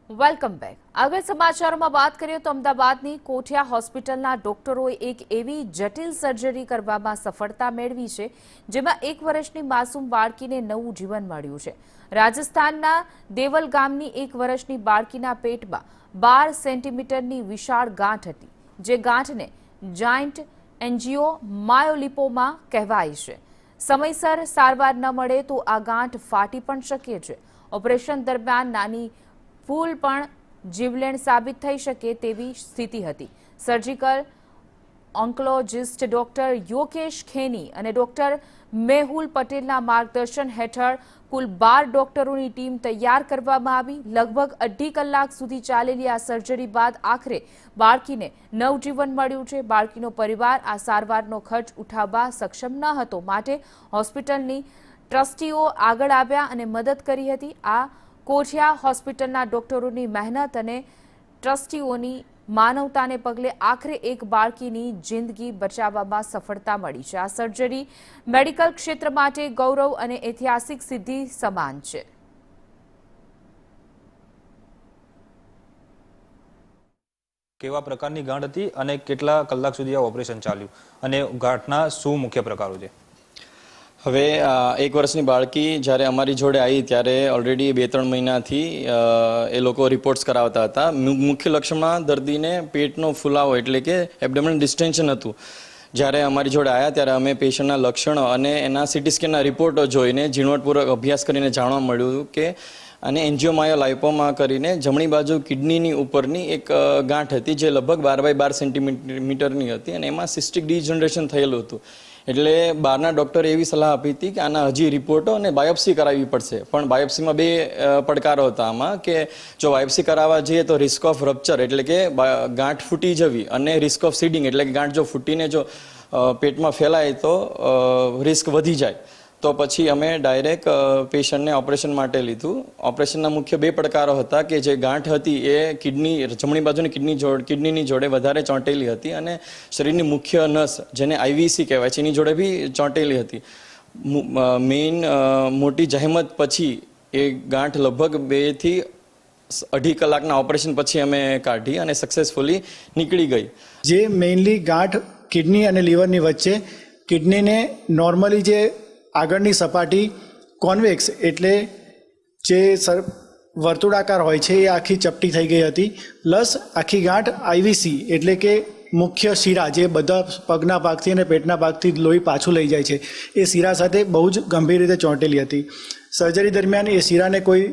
Welcome back. આગળ સમાચારોમાં વાત કરીએ તો અમદાવાદની કોઠિયા હોસ્પિટલના ડોક્ટરોએ એક એવી જટિલ સર્જરી કરવામાં સફળતા મેળવી છે જેમાં 1 વર્ષની માસૂમ બાળકીને નવું જીવન મળ્યું છે. રાજસ્થાનના દેવલ ગામની 1 વર્ષની બાળકીના પેટમાં 12 સેન્ટીમીટરની વિશાળ ગાંઠ હતી, જે ગાંઠને જાયન્ટ એન્જિયોમાયોલિપોમા કહેવાય છે. સમયસર સારવાર ન મળે તો આ ગાંઠ ફાટી પણ શકે છે. ઓપરેશન દરમિયાન નાની ભૂલ પણ જીવલેણ સાબિત થઈ શકે તેવી સ્થિતિ હતી. સર્જિકલ ઓન્કોલોજિસ્ટ ડોક્ટર યોકેશ ખેની અને ડોક્ટર મેહુલ પટેલના માર્ગદર્શન હેઠળ કુલ 12 ડોક્ટરોની ટીમ તૈયાર કરવામાં આવી. લગભગ 2.5 કલાક સુધી ચાલેલી આ સર્જરી બાદ આખરે બાળકીને નવજીવન મળ્યું છે. બાળકીનો પરિવાર આ સારવારનો ખર્ચ ઉઠાવવા સક્ષમ ન હતો, માટે હોસ્પિટલની ટ્રસ્ટીઓ આગળ આવ્યા અને મદદ કરી હતી. આ કોઠિયા હોસ્પિટલના ડોક્ટરોની મહેનત અને ટ્રસ્ટીઓની માનવતાને પગલે આખરે એક બાળકીની જિંદગી બચાવવામાં સફળતા મળી છે. આ સર્જરી મેડિકલ ક્ષેત્ર માટે ગૌરવ અને ઐતિહાસિક સિદ્ધિ સમાન છે. કેવા પ્રકારની ગાંઠ હતી અને કેટલા કલાક સુધી આ ઓપરેશન ચાલ્યું અને ગાંઠના શું મુખ્ય પ્રકારો છે? હવે 1 વર્ષની બાળકી જ્યારે અમારી જોડે આવી ત્યારે ઓલરેડી 2-3 મહિનાથી એ લોકો રિપોર્ટ્સ કરાવતા હતા. મુખ્ય લક્ષણમાં દર્દીને પેટનો ફૂલાવો એટલે કે એબ્ડોમિનલ ડિસ્ટેન્શન હતું. જ્યારે અમારી જોડે આવ્યા ત્યારે અમે પેશન્ટના લક્ષણો અને એના સીટી સ્કેનના રિપોર્ટો જોઈને ઝીણવટપૂર્વક અભ્યાસ કરીને જાણવા મળ્યું કે અને એન્જિયોમાયોલાઇપોમા કરીને જમણી બાજુ કિડનીની ઉપરની એક ગાંઠ હતી જે લગભગ 12 બાય 12 સેન્ટીમીટરની હતી અને એમાં સિસ્ટિક ડિજનરેશન થયેલું હતું. એટલે બહારના ડૉક્ટરે એવી સલાહ આપી હતી કે આના હજી રિપોર્ટો અને બાયોપ્સી કરાવવી પડશે. પણ બાયોપ્સીમાં 2 પડકારો હતા આમાં કે જો બાયોપ્સી કરાવવા જઈએ તો રિસ્ક ઓફ રપ્ચર એટલે કે ગાંઠ ફૂટી જવી અને રિસ્ક ઓફ સીડિંગ એટલે કે ગાંઠ જો ફૂટીને જો પેટમાં ફેલાય તો રિસ્ક વધી જાય. તો પછી અમે ડાયરેક્ટ પેશન્ટને ઓપરેશન માટે લીધું. ઓપરેશનના મુખ્ય 2 પડકારો હતા કે જે ગાંઠ હતી એ જમણી બાજુની કિડનીની જોડે વધારે ચોંટેલી હતી અને શરીરની મુખ્ય નસ જેને આઈવીસી કહેવાય છે એની જોડે બી ચોંટેલી હતી. મેઇન મોટી જહેમત પછી એ ગાંઠ લગભગ 2 થી 2.5 કલાકના ઓપરેશન પછી અમે કાઢી અને સક્સેસફુલી નીકળી ગઈ. જે મેઇનલી ગાંઠ કિડની અને લીવરની વચ્ચે કિડનીને નોર્મલી જે આગળની સપાટી કોન્વેક્સ એટલે જે વર્તુળાકાર હોય છે એ આખી ચપટી થઈ ગઈ હતી. પ્લસ આખી ગાંઠ આઈવીસી એટલે કે મુખ્ય શીરા જે બધા પગના ભાગથી અને પેટના ભાગથી લોહી પાછું લઈ જાય છે એ શીરા સાથે બહુ જ ગંભીર રીતે ચોંટેલી હતી. સર્જરી દરમિયાન એ શીરાને કોઈ